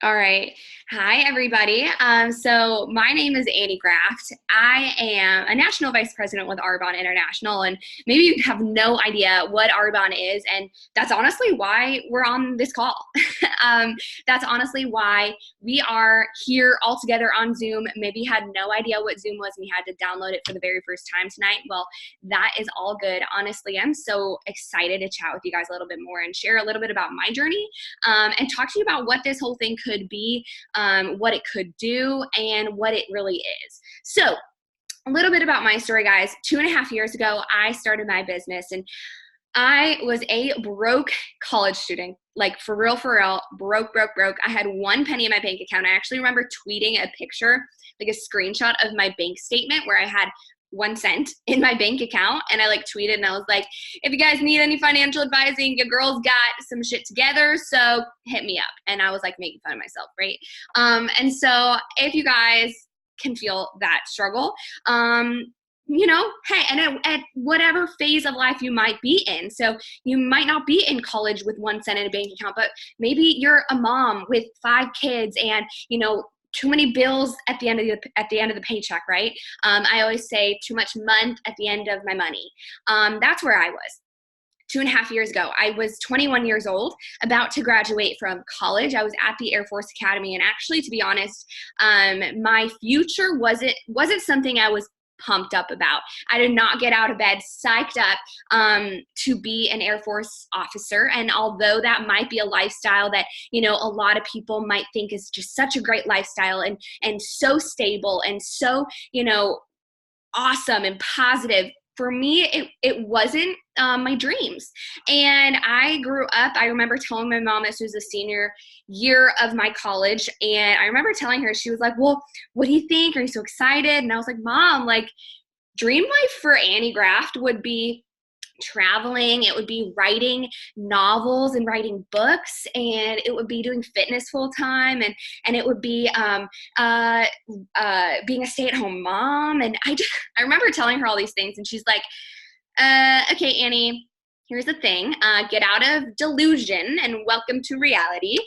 All right. Hi, everybody. So my name is Annie Graft. I am a national vice president with Arbonne International, and maybe you have no idea what Arbonne is, and that's honestly why we're on this call. um, that's honestly why we are here all together on Zoom. Maybe you had no idea what Zoom was, and you had to download it for the very first time tonight. Well, that is all good. Honestly, I'm so excited to chat with you guys a little bit more and share a little bit about my journey, and talk to you about what this whole thing could be, what it could do, and what it really is. So a little bit about my story, guys. 2.5 years ago, I started my business, and I was a broke college student, like for real, broke. I had one penny in my bank account. I actually remember tweeting a picture, like a screenshot of my bank statement where I had 1 cent in my bank account, and I like tweeted and I was like, if you guys need any financial advising, your girl's got some shit together, so hit me up. And I was like making fun of myself, right? And so if you guys can feel that struggle, hey, and at whatever phase of life you might be in. So you might not be in college with 1 cent in a bank account, but maybe you're a mom with 5 kids and, too many bills at the end of the paycheck, right? I always say too much month at the end of my money. That's where I was. 2.5 years ago, I was 21 years old, about to graduate from college. I was at the Air Force Academy, and actually, to be honest, my future wasn't something I was pumped up about. I did not get out of bed psyched up to be an Air Force officer. And although that might be a lifestyle that, a lot of people might think is just such a great lifestyle and so stable and so, awesome and positive, for me, it wasn't my dreams. And I grew up, I remember telling my mom, this was the senior year of my college, and I remember telling her, she was like, well, what do you think? Are you so excited? And I was like, Mom, like, dream life for Annie Graft would be traveling, it would be writing novels and writing books, and it would be doing fitness full time, and it would be being a stay-at-home mom. And I remember telling her all these things, and she's like, okay, Annie, here's the thing, get out of delusion and welcome to reality.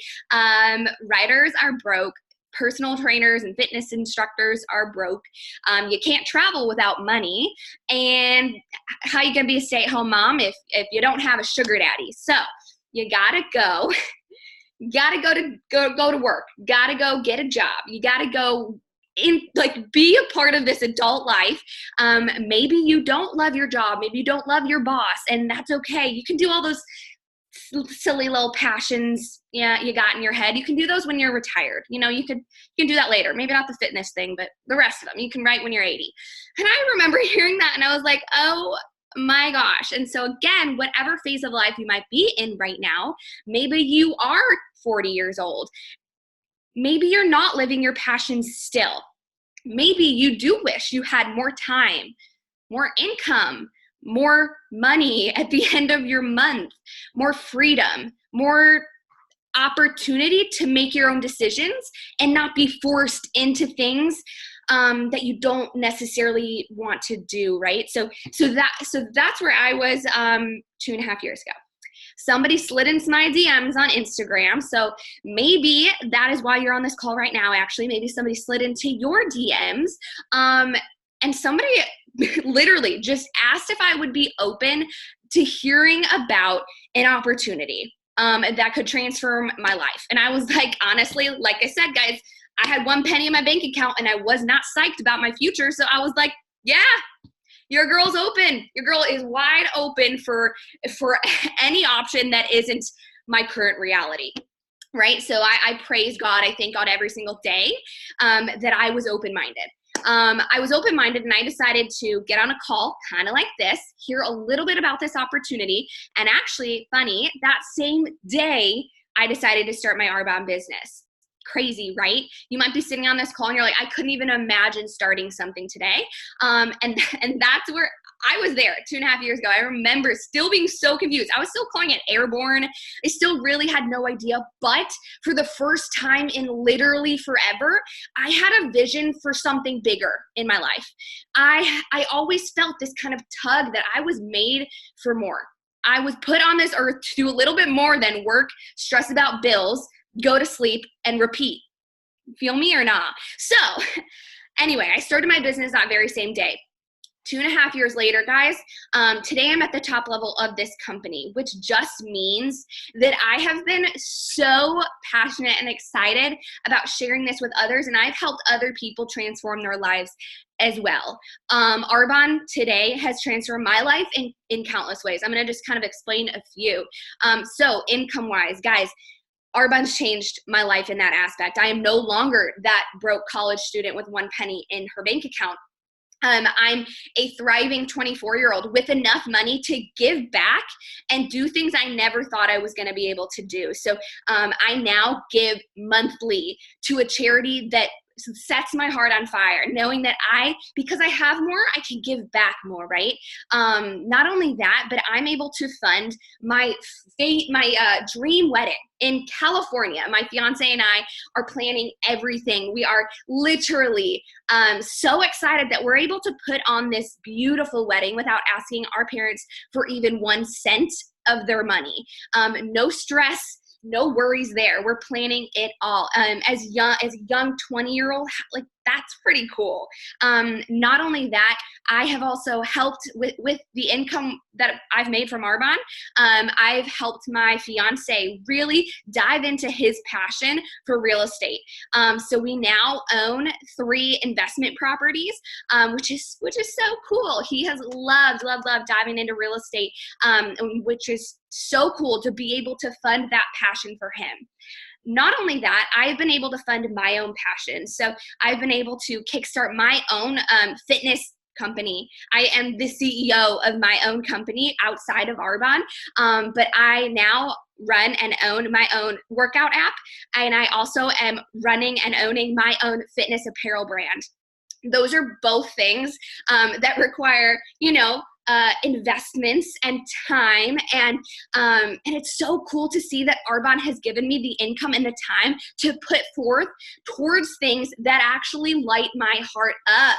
Writers are broke, personal trainers and fitness instructors are broke. You can't travel without money. And how you gonna be a stay-at-home mom if you don't have a sugar daddy? So you gotta go. Gotta go to work. Gotta go get a job. You gotta go be a part of this adult life. Maybe you don't love your job. Maybe you don't love your boss, and that's okay. You can do all those silly little passions you got in your head. You can do those when you're retired. You can do that later. Maybe not the fitness thing, but the rest of them you can write when you're 80. And I remember hearing that, and I was like, oh my gosh. And so again, whatever phase of life you might be in right now, maybe you are 40 years old. Maybe you're not living your passions still. Maybe you do wish you had more time, more income, more money at the end of your month, more freedom, more opportunity to make your own decisions and not be forced into things that you don't necessarily want to do, right? So that's where I was 2.5 years ago. Somebody slid into my DMs on Instagram. So maybe that is why you're on this call right now. Actually, maybe somebody slid into your DMs, and somebody literally just asked if I would be open to hearing about an opportunity that could transform my life. And I was like, honestly, like I said, guys, I had 1 penny in my bank account and I was not psyched about my future. So I was like, yeah, your girl's open. Your girl is wide open for any option that isn't my current reality. Right? So I praise God. I thank God every single day that I was open-minded. I was open-minded, and I decided to get on a call kind of like this, hear a little bit about this opportunity. And actually, funny, that same day, I decided to start my Arbonne business. Crazy, right? You might be sitting on this call and you're like, I couldn't even imagine starting something today. And that's where I was there 2.5 years ago. I remember still being so confused. I was still calling it airborne. I still really had no idea. But for the first time in literally forever, I had a vision for something bigger in my life. I always felt this kind of tug that I was made for more. I was put on this earth to do a little bit more than work, stress about bills, go to sleep, and repeat. Feel me or not? So anyway, I started my business that very same day. 2.5 years later, guys, today I'm at the top level of this company, which just means that I have been so passionate and excited about sharing this with others, and I've helped other people transform their lives as well. Arbonne today has transformed my life in countless ways. I'm going to just kind of explain a few. So income-wise, guys, Arbonne's changed my life in that aspect. I am no longer that broke college student with 1 penny in her bank account. I'm a thriving 24-year-old with enough money to give back and do things I never thought I was going to be able to do. So I now give monthly to a charity that sets my heart on fire, knowing that because I have more, I can give back more, right? Not only that, but I'm able to fund my dream wedding in California. My fiance and I are planning everything. We are literally so excited that we're able to put on this beautiful wedding without asking our parents for even 1 cent of their money. No stress, no worries there. We're planning it all. As a young 20-year-old, like, that's pretty cool. Not only that, I have also helped with the income that I've made from Arbonne. I've helped my fiance really dive into his passion for real estate. So we now own 3 investment properties, which is so cool. He has loved diving into real estate, which is so cool to be able to fund that passion for him. Not only that, I've been able to fund my own passion. So I've been able to kickstart my own fitness company. I am the CEO of my own company outside of Arbonne, but I now run and own my own workout app, and I also am running and owning my own fitness apparel brand. Those are both things that require, investments and time, and it's so cool to see that Arbonne has given me the income and the time to put forth towards things that actually light my heart up,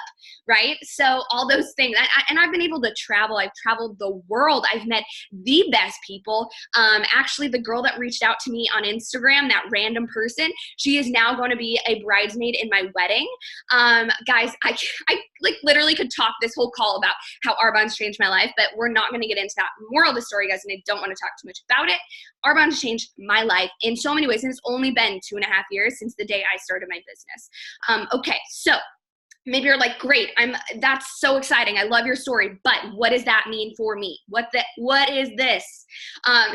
right? So all those things, and I've been able to travel. I've traveled the world. I've met the best people. Actually, the girl that reached out to me on Instagram, that random person, she is now going to be a bridesmaid in my wedding. Guys, I like literally could talk this whole call about how Arbonne's changed my life, but we're not going to get into that. Moral of the story, guys, and I don't want to talk too much about it. Arbonne's changed my life in so many ways, and it's only been 2.5 years since the day I started my business. Okay, so maybe you're like, great, that's so exciting. I love your story, but what does that mean for me? What is this?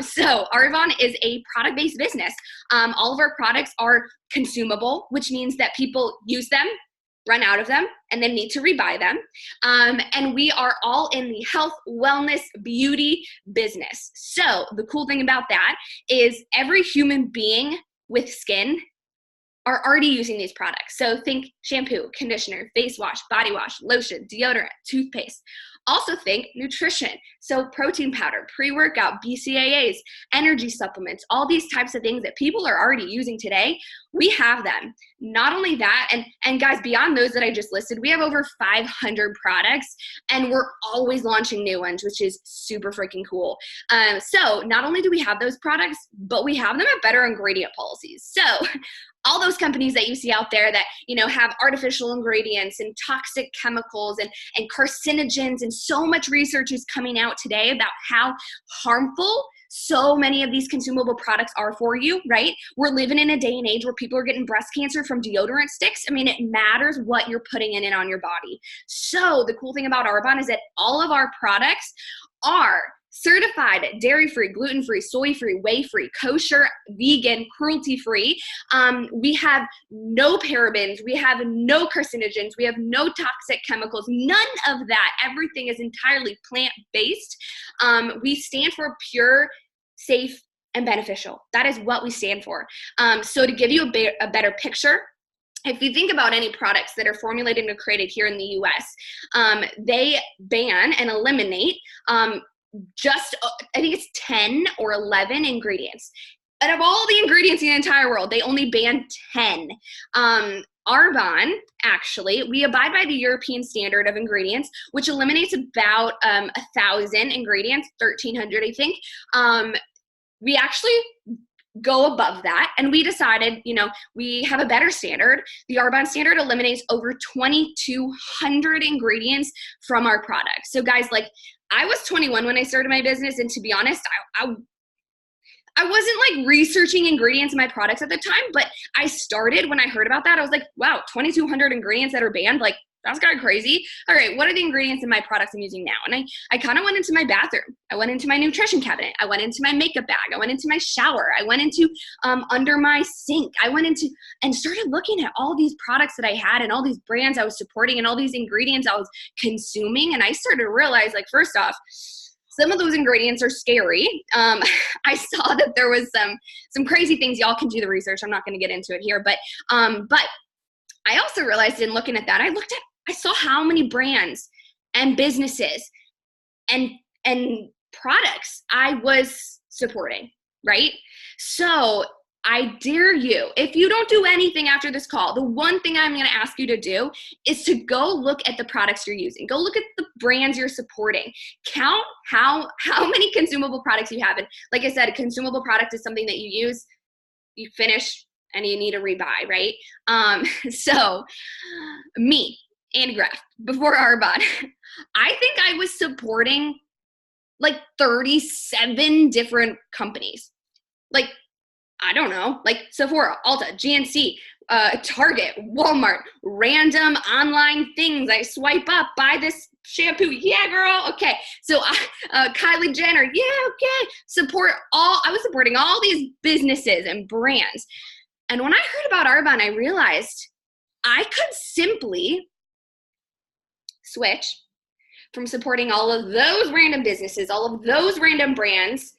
So Arbonne is a product-based business. All of our products are consumable, which means that people use them, run out of them, and then need to rebuy them. And we are all in the health, wellness, beauty business. So the cool thing about that is every human being with skin are already using these products. So think shampoo, conditioner, face wash, body wash, lotion, deodorant, toothpaste. Also think nutrition. So protein powder, pre-workout, BCAAs, energy supplements, all these types of things that people are already using today, we have them. Not only that, and guys, beyond those that I just listed, we have over 500 products, and we're always launching new ones, which is super freaking cool. So not only do we have those products, but we have them at better ingredient policies. So all those companies that you see out there that, have artificial ingredients and toxic chemicals and carcinogens, and so much research is coming out today about how harmful so many of these consumable products are for you, right? We're living in a day and age where people are getting breast cancer from deodorant sticks. I mean, it matters what you're putting in it on your body. So the cool thing about Arbonne is that all of our products are certified dairy-free, gluten-free, soy-free, whey-free, kosher, vegan, cruelty-free. We have no parabens. We have no carcinogens. We have no toxic chemicals. None of that. Everything is entirely plant-based. We stand for pure, safe, and beneficial. That is what we stand for. So to give you a better picture, if you think about any products that are formulated and created here in the US, they ban and eliminate I think it's 10 or 11 ingredients. Out of all the ingredients in the entire world, they only ban 10. Arbonne, actually, we abide by the European standard of ingredients, which eliminates about 1,000 ingredients, 1,300, I think. We actually go above that. And we decided, we have a better standard. The Arbonne standard eliminates over 2,200 ingredients from our products. So guys, like, I was 21 when I started my business. And to be honest, I wasn't like researching ingredients in my products at the time, but I started when I heard about that. I was like, wow, 2,200 ingredients that are banned. Like, that's kind of crazy. All right, what are the ingredients in my products I'm using now? And I kind of went into my bathroom. I went into my nutrition cabinet. I went into my makeup bag. I went into my shower. I went into under my sink. I went into and started looking at all these products that I had and all these brands I was supporting and all these ingredients I was consuming. And I started to realize, like, first off, some of those ingredients are scary. I saw that there was some crazy things. Y'all can do the research. I'm not going to get into it here, but I also realized in looking at that, I saw how many brands and businesses and products I was supporting, right? So I dare you, if you don't do anything after this call, the one thing I'm going to ask you to do is to go look at the products you're using. Go look at the brands you're supporting. Count how many consumable products you have. And like I said, a consumable product is something that you use, you finish, and you need to rebuy, right? So me, Annie Graft, before Arbonne, I think I was supporting like 37 different companies. Like, I don't know, like Sephora, Ulta, GNC, Target, Walmart, random online things. I swipe up, buy this shampoo. Yeah, girl. Okay. So Kylie Jenner. Yeah. Okay. I was supporting all these businesses and brands. And when I heard about Arbonne, I realized I could simply switch from supporting all of those random businesses, all of those random brands,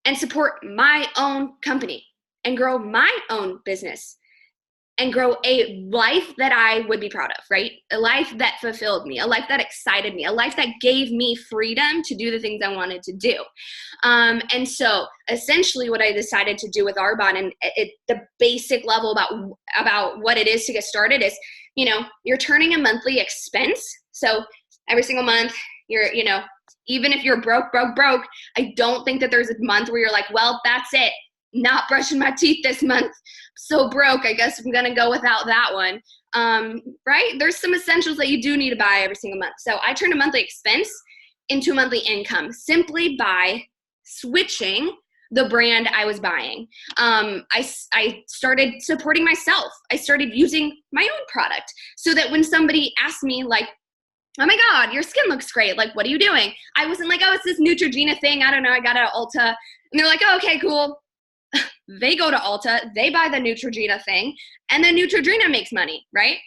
and support my own company and grow my own business and grow a life that I would be proud of, right? A life that fulfilled me, a life that excited me, a life that gave me freedom to do the things I wanted to do. And so essentially what I decided to do with Arbonne, and the basic level about what it is to get started is, you're turning a monthly expense. So every single month you're, even if you're broke, I don't think that there's a month where you're like, well, that's it. Not brushing my teeth this month. So broke. I guess I'm going to go without that one. Right? There's some essentials that you do need to buy every single month. So I turned a monthly expense into a monthly income simply by switching the brand I was buying. I started supporting myself. I started using my own product so that when somebody asked me, like, oh my God, your skin looks great. Like, what are you doing? I wasn't like, oh, it's this Neutrogena thing. I don't know. I got it at Ulta. And they're like, oh, okay, cool. They go to Ulta, they buy the Neutrogena thing, and then Neutrogena makes money, right?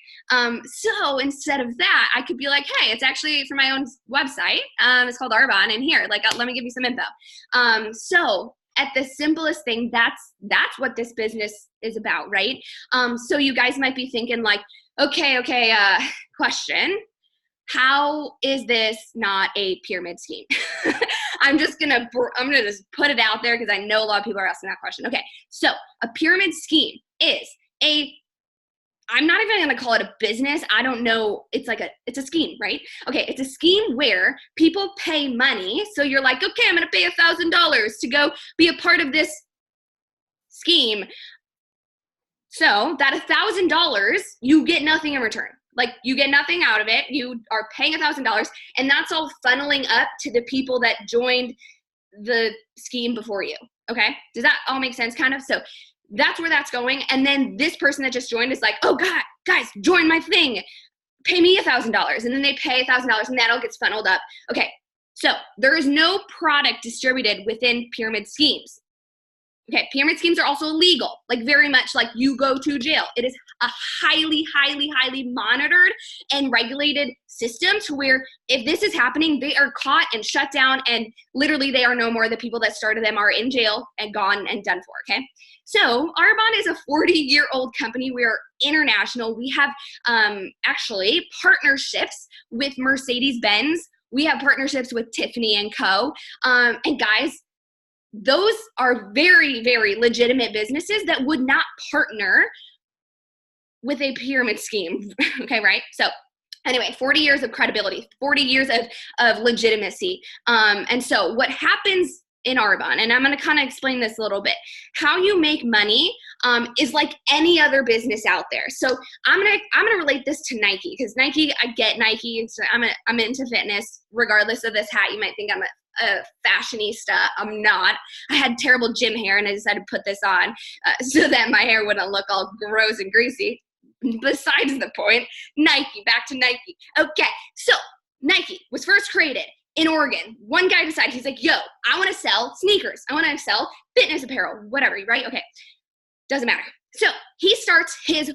So instead of that, I could be like, hey, it's actually for my own website. It's called Arbonne, and here, like, let me give you some info. So at the simplest thing, that's what this business is about, right? So you guys might be thinking like, okay, question. How is this not a pyramid scheme? I'm just gonna just put it out there because I know a lot of people are asking that question. Okay, so a pyramid scheme is I'm not even gonna call it a business. I don't know. It's a scheme, right? Okay, it's a scheme where people pay money. So you're like, okay, I'm gonna pay $1,000 to go be a part of this scheme. So that $1,000, you get nothing in return. Like, you get nothing out of it. You are paying $1,000, and that's all funneling up to the people that joined the scheme before you. Okay? Does that all make sense, kind of? So that's where that's going. And then this person that just joined is like, oh God, guys, join my thing. Pay me $1,000. And then they pay $1,000, and that all gets funneled up. Okay. So there is no product distributed within pyramid schemes. Okay, pyramid schemes are also illegal, like very much like you go to jail. It is a highly, highly, highly monitored and regulated system to where if this is happening, they are caught and shut down, and literally they are no more. The people that started them are in jail and gone and done for, okay? So Arbonne is a 40-year-old company. We are international. We have actually partnerships with Mercedes-Benz. We have partnerships with Tiffany & Co. And guys, those are very, very legitimate businesses that would not partner with a pyramid scheme. Okay, right? So anyway, 40 years of credibility, 40 years of legitimacy. And so what happens in Arbonne, and I'm going to kind of explain this a little bit. How you make money is like any other business out there. So I'm gonna relate this to Nike, because Nike, I get Nike, and so I'm into fitness. Regardless of this hat, you might think I'm a fashionista. I'm not. I had terrible gym hair, and I decided to put this on so that my hair wouldn't look all gross and greasy. Besides the point, Nike, back to Nike. Okay, so Nike was first created in Oregon. One guy decided, he's like, yo, I want to sell sneakers. I want to sell fitness apparel, whatever, right? Okay, doesn't matter. So he starts his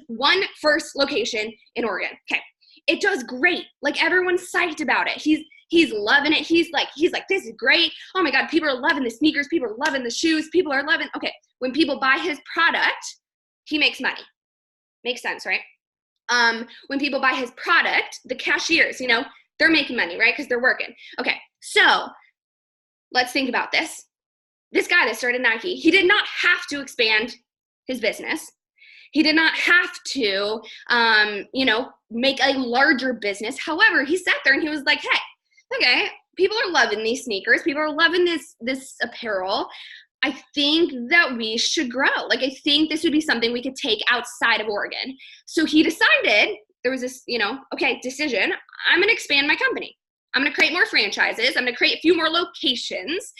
first location in Oregon. Okay, it does great. Like, everyone's psyched about it. He's loving it. He's like, this is great. Oh my God, people are loving the sneakers. People are loving the shoes. People are loving, okay. When people buy his product, he makes money. Makes sense, right? When people buy his product, the cashiers, they're making money, right? Because they're working. Okay, so let's think about this. This guy that started Nike, he did not have to expand his business. He did not have to, make a larger business. However, he sat there and he was like, hey, okay, people are loving these sneakers. People are loving this apparel. I think that we should grow. Like, I think this would be something we could take outside of Oregon. So he decided, there was this, decision. I'm going to expand my company. I'm going to create more franchises. I'm going to create a few more locations.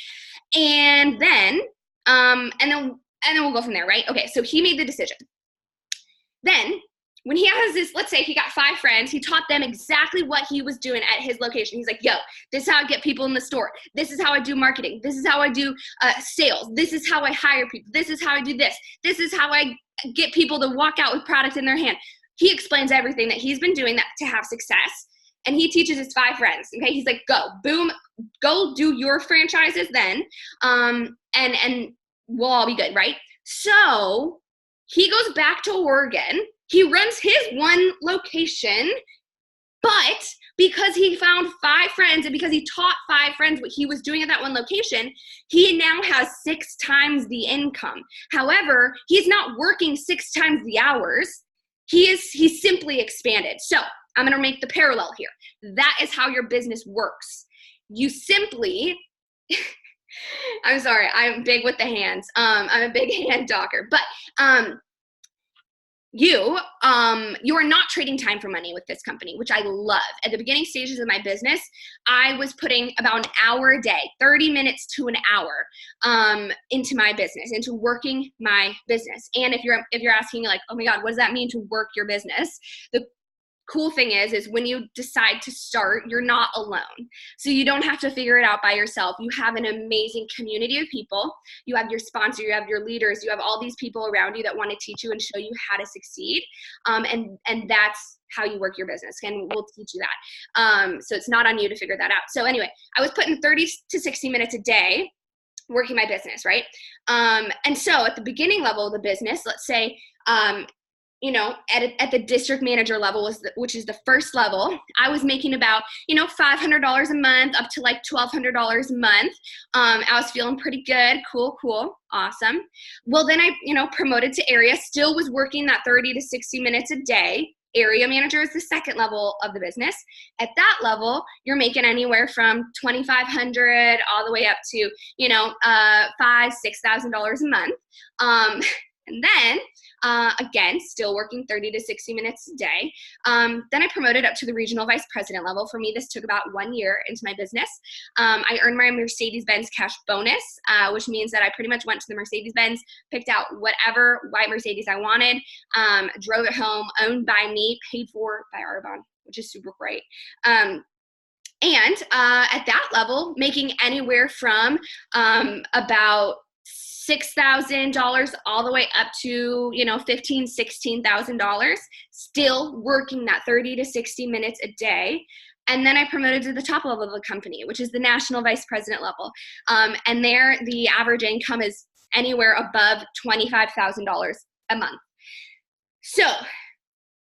And then we'll go from there, right? Okay, so he made the decision. Then when he has this, let's say he got 5 friends, he taught them exactly what he was doing at his location. He's like, yo, this is how I get people in the store. This is how I do marketing. This is how I do sales. This is how I hire people. This is how I do this. This is how I get people to walk out with product in their hand. He explains everything that he's been doing that to have success. And he teaches his 5 friends. Okay, he's like, go, boom, go do your franchises then, and we'll all be good, right? So he goes back to Oregon. He runs his one location, but because he found 5 friends and because he taught 5 friends what he was doing at that one location, he now has 6 times the income. However, he's not working 6 times the hours. He's simply expanded. So I'm going to make the parallel here. That is how your business works. You simply, I'm sorry, I'm big with the hands. I'm a big hand talker, but you are not trading time for money with this company, which I love. At the beginning stages of my business, I was putting about an hour a day, 30 minutes to an hour, into my business, into working my business. And if you're asking like, oh my God, what does that mean to work your business? The cool thing is when you decide to start, you're not alone. So you don't have to figure it out by yourself. You have an amazing community of people. You have your sponsor, you have your leaders, you have all these people around you that want to teach you and show you how to succeed. And that's how you work your business, and we'll teach you that. So it's not on you to figure that out. So anyway, I was putting 30 to 60 minutes a day working my business, right? And so at the beginning level of the business, let's say, at the district manager level, which is the first level, I was making about, $500 a month up to like $1,200 a month. I was feeling pretty good. Cool. Awesome. Well, then I, promoted to area, still was working that 30 to 60 minutes a day. Area manager is the second level of the business. At that level, you're making anywhere from $2,500 all the way up to, $5,000-$6,000 a month. And then, again, still working 30 to 60 minutes a day. Then I promoted up to the regional vice president level. For me, this took about 1 year into my business. I earned my Mercedes-Benz cash bonus, which means that I pretty much went to the Mercedes-Benz, picked out whatever white Mercedes I wanted, drove it home, owned by me, paid for by Arbonne, which is super great. And at that level, making anywhere from about $6,000 all the way up to, $15,000, $16,000, still working that 30 to 60 minutes a day. And then I promoted to the top level of the company, which is the national vice president level. And there, the average income is anywhere above $25,000 a month. So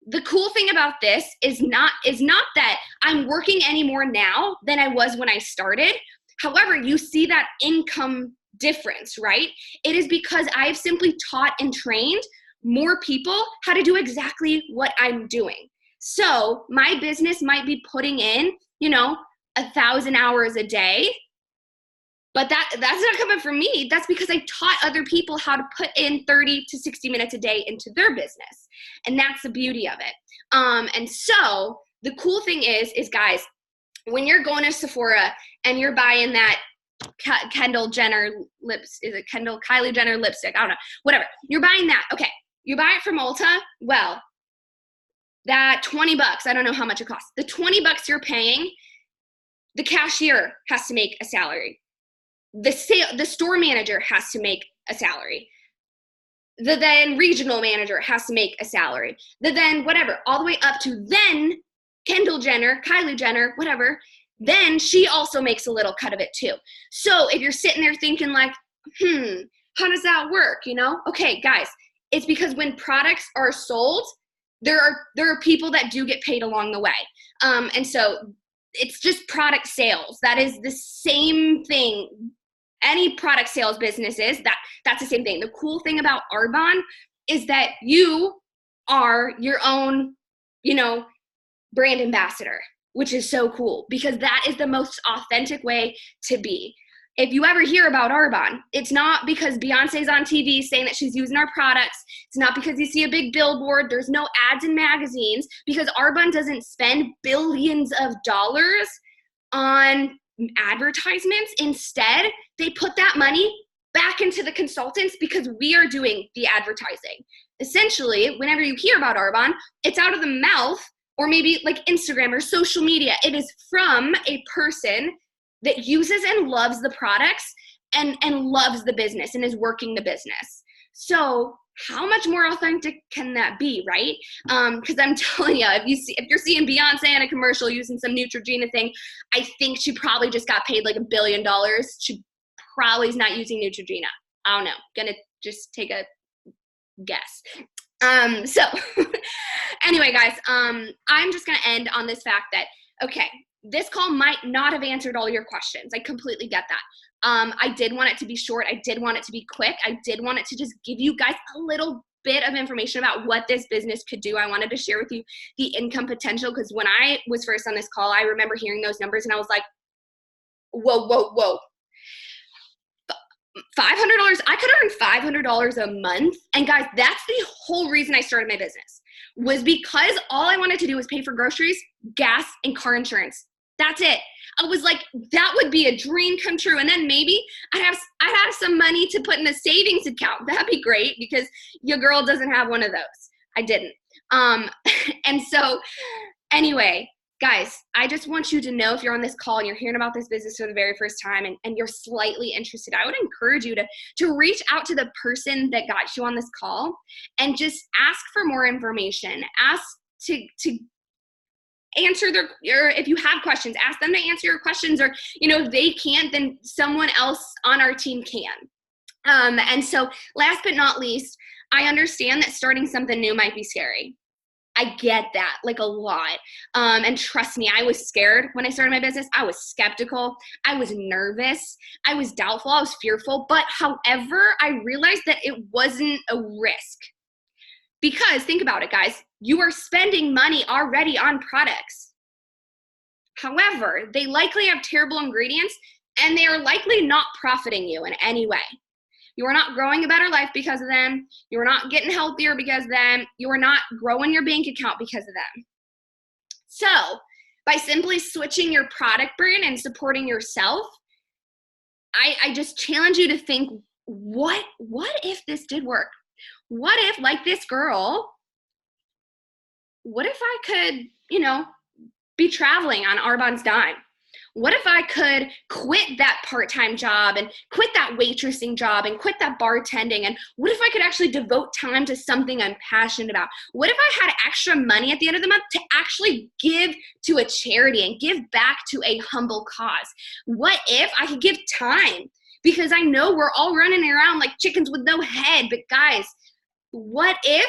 the cool thing about this is not that I'm working any more now than I was when I started. However, you see that income difference, right? It is because I've simply taught and trained more people how to do exactly what I'm doing. So my business might be putting in, 1,000 hours a day, But that's not coming from me. That's because I taught other people how to put in 30 to 60 minutes a day into their business. And that's the beauty of it. And so the cool thing is guys, when you're going to Sephora and you're buying that Kendall Jenner Kylie Jenner lipstick, I don't know, whatever. You're buying that. Okay. You buy it from Ulta. Well, that $20, I don't know how much it costs. The $20 you're paying, the cashier has to make a salary. The store manager has to make a salary. The then regional manager has to make a salary. The then whatever, all the way up to then Kendall Jenner, Kylie Jenner, whatever, then she also makes a little cut of it too. So if you're sitting there thinking like, how does that work? You know? Okay, guys, it's because when products are sold, there are people that do get paid along the way. And so it's just product sales. That is the same thing. Any product sales businesses, that's the same thing. The cool thing about Arbonne is that you are your own, brand ambassador, which is so cool because that is the most authentic way to be. If you ever hear about Arbonne, it's not because Beyonce's on TV saying that she's using our products. It's not because you see a big billboard. There's no ads in magazines because Arbonne doesn't spend billions of dollars on advertisements. Instead, they put that money back into the consultants because we are doing the advertising. Essentially, whenever you hear about Arbonne, it's out of the mouth or maybe like Instagram or social media. It is from a person that uses and loves the products and loves the business and is working the business. So how much more authentic can that be, right? Because I'm telling you, if you're seeing Beyonce in a commercial using some Neutrogena thing, I think she probably just got paid like $1 billion. She probably is not using Neutrogena. I don't know. Gonna just take a guess. So anyway, guys, I'm just gonna end on this fact that, okay, this call might not have answered all your questions. I completely get that. I did want it to be short. I did want it to be quick. I did want it to just give you guys a little bit of information about what this business could do. I wanted to share with you the income potential because when I was first on this call, I remember hearing those numbers and I was like, whoa. $500, I could earn $500 a month. And guys, that's the whole reason I started my business was because all I wanted to do was pay for groceries, gas, and car insurance. That's it. I was like, that would be a dream come true. And then maybe I'd have some money to put in a savings account. That'd be great because your girl doesn't have one of those. I didn't. And so anyway, guys, I just want you to know if you're on this call and you're hearing about this business for the very first time and you're slightly interested, I would encourage you to reach out to the person that got you on this call and just ask for more information. Ask to answer or if you have questions, ask them to answer your questions, or, if they can't, then someone else on our team can. And so last but not least, I understand that starting something new might be scary. I get that, like a lot. And trust me, I was scared when I started my business. I was skeptical. I was nervous. I was doubtful. I was fearful. But however, I realized that it wasn't a risk. Because think about it, guys. You are spending money already on products. However, they likely have terrible ingredients and they are likely not profiting you in any way. You are not growing a better life because of them. You are not getting healthier because of them. You are not growing your bank account because of them. So by simply switching your product brand and supporting yourself, I just challenge you to think, what if this did work? What if, like this girl, what if I could, be traveling on Arbonne's dime? What if I could quit that part-time job and quit that waitressing job and quit that bartending? And what if I could actually devote time to something I'm passionate about? What if I had extra money at the end of the month to actually give to a charity and give back to a humble cause? What if I could give time? Because I know we're all running around like chickens with no head, but guys, what if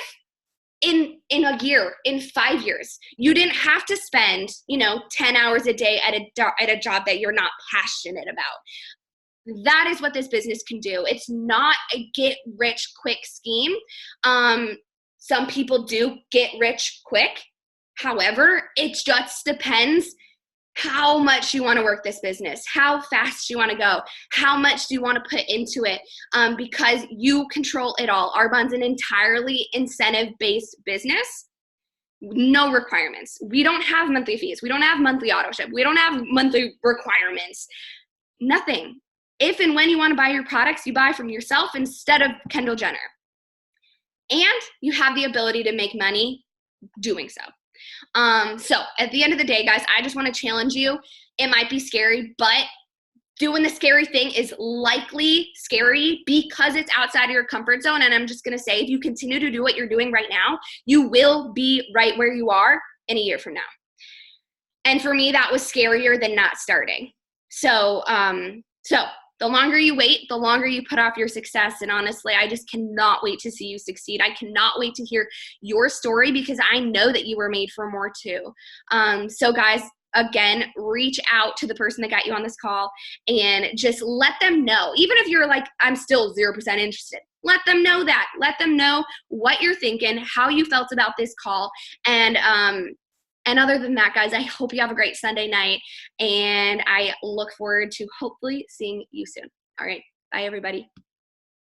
in a year, in 5 years, you didn't have to spend, 10 hours a day at a job that you're not passionate about? That is what this business can do. It's not a get rich quick scheme. Some people do get rich quick. However, it just depends how much you want to work this business, how fast you want to go, how much do you want to put into it, because you control it all. Arbonne's an entirely incentive-based business. No requirements. We don't have monthly fees. We don't have monthly auto ship. We don't have monthly requirements. Nothing. If and when you want to buy your products, you buy from yourself instead of Kendall Jenner. And you have the ability to make money doing so. So at the end of the day, guys, I just want to challenge you. It might be scary, but doing the scary thing is likely scary because it's outside of your comfort zone. And I'm just going to say, if you continue to do what you're doing right now, you will be right where you are in a year from now. And for me, that was scarier than not starting. So the longer you wait, the longer you put off your success. And honestly, I just cannot wait to see you succeed. I cannot wait to hear your story because I know that you were made for more too. So guys, again, reach out to the person that got you on this call and just let them know. Even if you're like, I'm still 0% interested, let them know that. Let them know what you're thinking, how you felt about this call. And other than that, guys, I hope you have a great Sunday night, and I look forward to hopefully seeing you soon. All right. Bye, everybody.